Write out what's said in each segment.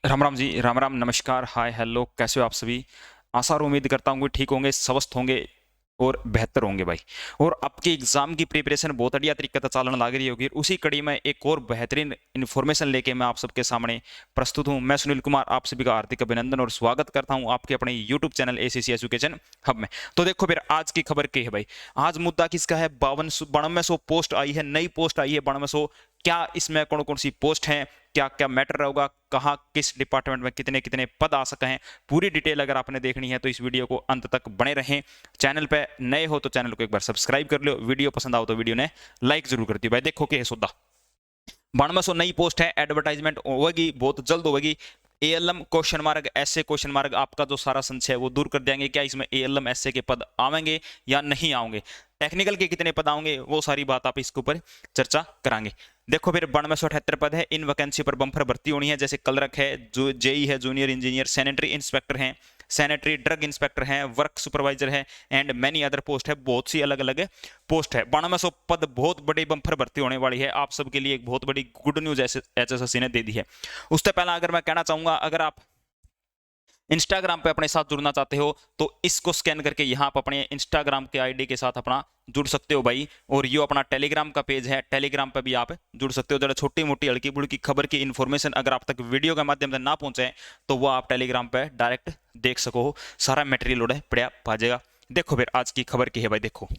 राम राम जी, राम राम, नमस्कार, hi hello, कैसे हो आप सभी। आशा और उम्मीद करता हूँ कि ठीक होंगे, स्वस्थ होंगे और बेहतर होंगे भाई। और आपके एग्जाम की प्रिपरेशन बहुत बढ़िया तरीके से चालन लग रही होगी। उसी कड़ी में एक और बेहतरीन इन्फॉर्मेशन लेके मैं आप सबके सामने प्रस्तुत हूँ। मैं सुनील कुमार आप सभी का हार्दिक अभिनंदन और स्वागत करता हूँ आपके अपने YouTube channel ACC education hub में। तो देखो फिर आज की खबर क्या है भाई। आज मुद्दा किसका है? 9200 पोस्ट आई है, नई पोस्ट आई है 9200। क्या इसमें कौन कौन सी पोस्ट है, क्या क्या मैटर होगा, कहाँ किस डिपार्टमेंट में कितने कितने पद आ सके हैं, पूरी डिटेल अगर आपने देखनी है तो इस वीडियो को अंत तक बने रहें। चैनल पे नए हो तो चैनल को एक बार सब्सक्राइब कर लो, वीडियो पसंद आओ तो वीडियो ने लाइक जरूर कर दियो भाई। देखो क्या है सौदा। 9200 नई पोस्ट है, एडवर्टाइजमेंट होगी, बहुत जल्द होगी। एएलएम क्वेश्चन मार्क, ऐसे क्वेश्चन मार्क, आपका जो सारा संशय है वो दूर कर देंगे। क्या इसमें एएलएम ऐसे के पद आवेंगे या नहीं आएंगे, टेक्निकल के कितने पद आएंगे, वो सारी बात आप इसके ऊपर चर्चा करांगे। देखो फिर 9278 पद है, इन वैकेंसी पर बम्पर भर्ती होनी है। जैसे क्लर्क है, जो जेई है, जूनियर इंजीनियर, सैनिटरी इंस्पेक्टर है, सैनिटरी ड्रग इंस्पेक्टर है, वर्क सुपरवाइजर है एंड मैनी अदर पोस्ट है। बहुत सी अलग अलग पोस्ट है। 9200 पद, बहुत बड़ी बम्पर भर्ती होने वाली है। आप सबके लिए एक बहुत बड़ी गुड न्यूज एचएसएससी ने दे दी है। उससे पहला अगर मैं कहना चाहूंगा, अगर आप इंस्टाग्राम पे अपने साथ जुड़ना चाहते हो तो इसको स्कैन करके यहाँ आप अपने इंस्टाग्राम के आईडी के साथ अपना जुड़ सकते हो भाई। और ये अपना टेलीग्राम का पेज है, टेलीग्राम पे भी आप जुड़ सकते हो। जरा छोटी मोटी हल्की बुल्की खबर की इन्फॉर्मेशन अगर आप तक वीडियो के माध्यम से ना पहुंचे तो वो आप टेलीग्राम पे डायरेक्ट देख सको। सारा मटेरियल उड़े पड़ा पाजेगा। देखो फिर आज की खबर की है भाई। देखो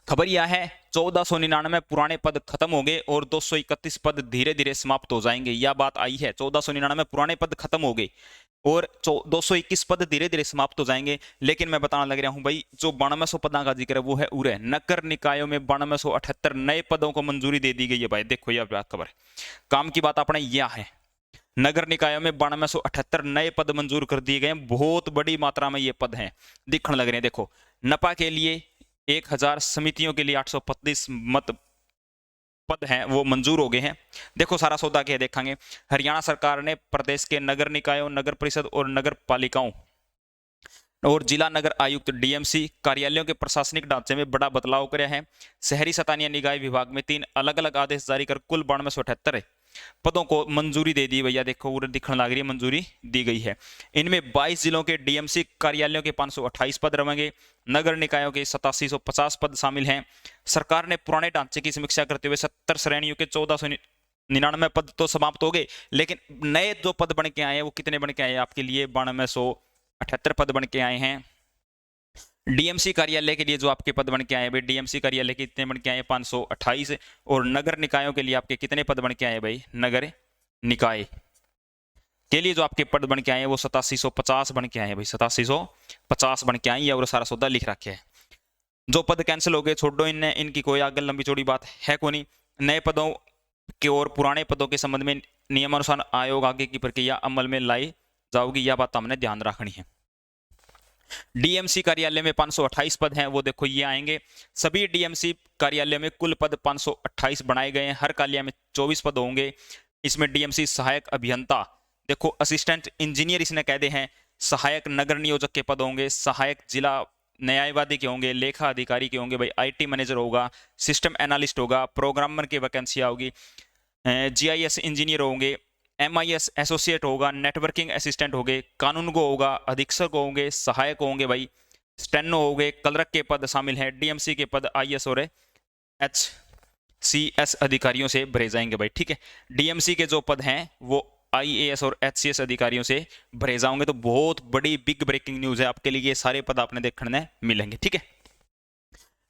खबर यह है, 1499 पुराने पद खत्म हो गए और 231 पद धीरे धीरे समाप्त हो जाएंगे। यह बात आई है, 1499 पुराने पद खत्म हो गए और 221 पद धीरे धीरे समाप्त हो जाएंगे। लेकिन मैं बताना लग रहा हूं भाई, जो 9200 पदों का जिक्र है वो है उरे नगर निकायों में 9278 नए पदों को मंजूरी दे दी गई है भाई। देखो यह खबर है, काम की बात अपने यह है, नगर निकायों में 9278 नए पद मंजूर कर दिए गए। बहुत बड़ी मात्रा में ये पद हैं, दिखने लग रहे हैं। देखो नपा के लिए 1000, समितियों के लिए 835 मत पद हैं वो मंजूर हो गए हैं। देखो सारा सौदा क्या देखेंगे। हरियाणा सरकार ने प्रदेश के नगर निकायों, नगर परिषद और नगर पालिकाओं और जिला नगर आयुक्त डीएमसी कार्यालयों के प्रशासनिक ढांचे में बड़ा बदलाव किया है। शहरी स्थानीय निकाय विभाग में 3 अलग अलग आदेश जारी कर कुल 9278 पदों को मंजूरी दे दी भैया। देखो उधर दिखने लग रही है, मंजूरी दी गई है। इनमें 22 जिलों के डीएमसी कार्यालयों के 528 पद रहेंगे। नगर निकायों के 8750 पद शामिल हैं। सरकार ने पुराने ढांचे की समीक्षा करते हुए 70 श्रेणियों के 1499 पद तो समाप्त हो गए, लेकिन नए जो पद बन के आए हैं वो कितने बन के आए हैं आपके लिए? 9278 पद बन के आए हैं। डीएमसी कार्यालय के लिए जो आपके पद बन के आए भाई, डीएमसी कार्यालय के कितने बन के आए? 528। और नगर निकायों के लिए आपके कितने पद बन के आए भाई? नगर निकाय के लिए जो आपके पद बन के आए हैं वो 8750 बन के आए हैं भाई, 8750 बन के आए हैं। और सारा सौदा लिख रखे है। जो पद कैंसिल हो गए छोड़ो, इनने इनकी कोई आगे लंबी चौड़ी बात है को नहीं। नए पदों के और पुराने पदों के संबंध में नियमानुसार आयोग आगे की प्रक्रिया अमल में लाई जाओगी, यह बात हमने ध्यान रखनी है। डीएमसी कार्यालय में 528 पद हैं, वो देखो ये आएंगे। सभी डीएमसी कार्यालय में कुल पद 528 बनाए गए हैं। हर कार्यालय में 24 पद होंगे। इसमें डीएमसी सहायक अभियंता, देखो असिस्टेंट इंजीनियर इसने कहते हैं, सहायक नगर नियोजक के पद होंगे, सहायक जिला न्यायवादी के होंगे, लेखा अधिकारी के होंगे भाई, आईटी मैनेजर होगा, सिस्टम एनालिस्ट होगा, प्रोग्रामर की वैकेंसी होगी, जीआईएस इंजीनियर होंगे, एमआईएस एसोसिएट होगा, नेटवर्किंग असिस्टेंट होंगे, कानून को होगा, अधीक्षक होंगे, सहायक होंगे भाई, स्टेनो होंगे, क्लर्क के पद शामिल हैं। डीएमसी के पद आईएएस और एचसीएस अधिकारियों से भरे जाएंगे भाई। ठीक है, डीएमसी के जो पद हैं वो आईएएस और एचसीएस अधिकारियों से भरे जाओगे। तो बहुत बड़ी बिग ब्रेकिंग न्यूज है आपके लिए, ये सारे पद आपने देखने मिलेंगे। ठीक है,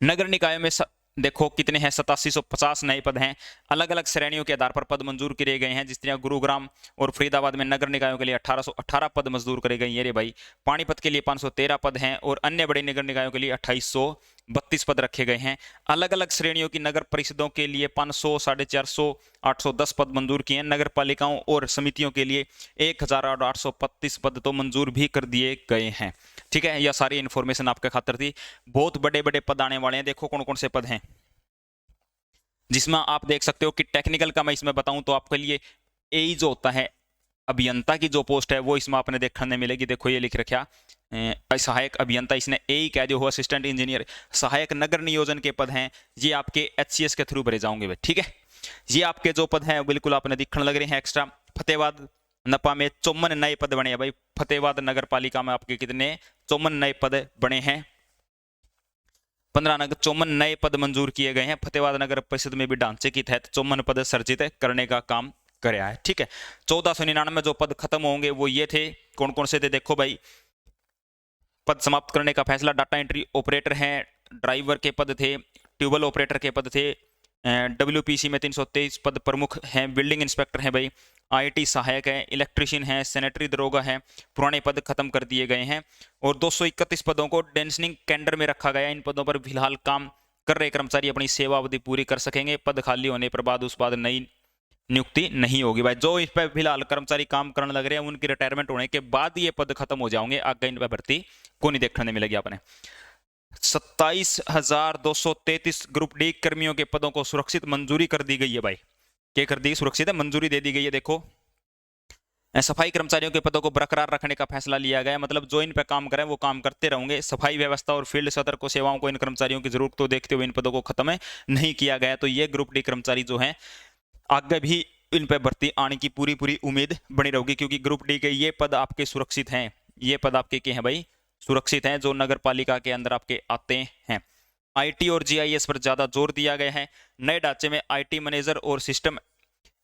नगर निकायों में देखो कितने हैं? 8750 नए पद हैं। अलग अलग श्रेणियों के आधार पर पद मंजूर किए गए हैं। जिस तरह गुरुग्राम और फरीदाबाद में नगर निकायों के लिए 1818 पद मंजूर करे गए हैं रे भाई। पानीपत के लिए 513 पद हैं और अन्य बड़े नगर निकायों के लिए 2832 पद रखे गए हैं। अलग अलग श्रेणियों की नगर परिषदों के लिए 500, 450, 810 पद मंजूर किए हैं। नगर पालिकाओं और समितियों के लिए 1835 पद तो मंजूर भी कर दिए गए हैं। ठीक है, यह सारी इंफॉर्मेशन आपके खातिर थी। बहुत बड़े बड़े पद आने वाले हैं। देखो कौन कौन से पद हैं जिसमें आप देख सकते हो कि टेक्निकल का मैं इसमें बताऊं तो आपके लिए एई जो होता है, अभियंता की जो पोस्ट है वो इसमें आपने देखने मिलेगी। देखो ये लिख रखा सहायक अभियंता, इसने एई कह दिया हो, असिस्टेंट इंजीनियर। सहायक नगर नियोजन के पद हैं, ये आपके एचसीएस के थ्रू भरे जाओगे भाई। ठीक है, ये आपके जो पद हैं बिल्कुल आपने दिखने लग रहे हैं एक्स्ट्रा। फतेहाबाद नपा में 54 नए पद बने हैं भाई। फतेहाबाद नगर पालिका में आपके कितने 54 नए पद बने हैं। 54 नए पद मंजूर किए गए हैं। फतेहाबाद नगर परिषद में भी ढांचे के तहत 54 पद सर्जित करने का काम कराया है। ठीक है, 1499 जो पद खत्म होंगे वो ये थे, कौन कौन से थे देखो भाई। पद समाप्त करने का फैसला, डाटा एंट्री ऑपरेटर हैं, ड्राइवर के पद थे, ट्यूबवेल ऑपरेटर के पद थे, WPC में 323 पद प्रमुख हैं, बिल्डिंग इंस्पेक्टर हैं भाई, IT सहायक है, इलेक्ट्रीशियन है, सैनिटरी दरोगा है, पुराने पद खत्म कर दिए गए हैं। और 231 पदों को डेंसनिंग कैंडर में रखा गया। इन पदों पर फिलहाल काम कर रहे कर्मचारी अपनी सेवा अवधि पूरी कर सकेंगे। पद खाली होने पर बाद उस बाद नई नियुक्ति नहीं होगी भाई। जो इस पर फिलहाल कर्मचारी काम करने लग रहे हैं उनकी रिटायरमेंट होने के बाद ये पद खत्म हो जाएंगे, आगे इन पर भर्ती को नहीं देखने मिलेगी आपने। 27,233 ग्रुप डी कर्मियों के पदों को सुरक्षित मंजूरी कर दी गई है भाई। क्या कर दी? सुरक्षित है, मंजूरी दे दी गई है। देखो, सफाई कर्मचारियों के पदों को बरकरार रखने का फैसला लिया गया, मतलब जो इन पे काम करें वो काम करते रहेंगे। सफाई व्यवस्था और फील्ड सतर को सेवाओं को इन कर्मचारियों की जरूरत को देखते हुए इन पदों को खत्म नहीं किया गया। तो ये ग्रुप डी कर्मचारी जो है आगे भी इन पे भर्ती आने की पूरी उम्मीद बनी रहेगी, क्योंकि ग्रुप डी के ये पद आपके सुरक्षित हैं। ये पद आपके क्या हैं भाई? सुरक्षित हैं, जो नगर पालिका के अंदर आपके आते हैं। IT और GIS पर ज्यादा जोर दिया गया है। नए ढांचे में IT मैनेजर और system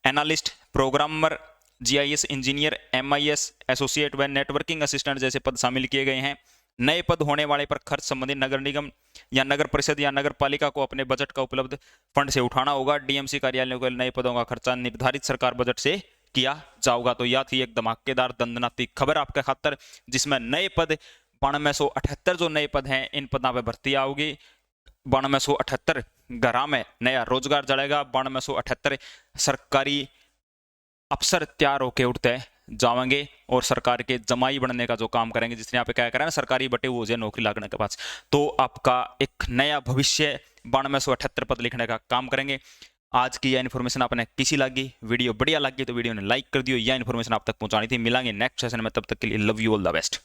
analyst, programmer, GIS engineer, MIS associate व नेटवर्किंग असिस्टेंट जैसे पद शामिल किए गए हैं। नए पद होने वाले पर खर्च संबंधी नगर निगम या नगर परिषद या नगर पालिका को अपने बजट का उपलब्ध फंड से उठाना होगा। DMC कार्यालयों के नए पदों का खर्चा निर्धारित सरकार बजट से किया जाएगा। तो यह थी एक धमाकेदार दंदनाती खबर आपके खातर, जिसमें नए पद 9278 जो नए पद हैं, इन पदों पर भर्ती आओगी। 9278 घरा में नया रोजगार जड़ेगा। 9278 सरकारी अफसर तैयार होके उठते जाएंगे और सरकार के जमाई बनने का जो काम करेंगे, जिसने यहाँ पे क्या करें ना, सरकारी बटे वो जो नौकरी लगने के बाद तो आपका एक नया भविष्य 9278 पद लिखने का काम करेंगे। आज की यह इन्फॉर्मेशन आपने किसी लगी, वीडियो बढ़िया लगी तो वीडियो ने लाइक कर दियो। यह इन्फॉर्मेशन आप तक पहुंचानी थी। मिलेंगे नेक्स्ट सेशन में, तब तक के लिए love you, all the best.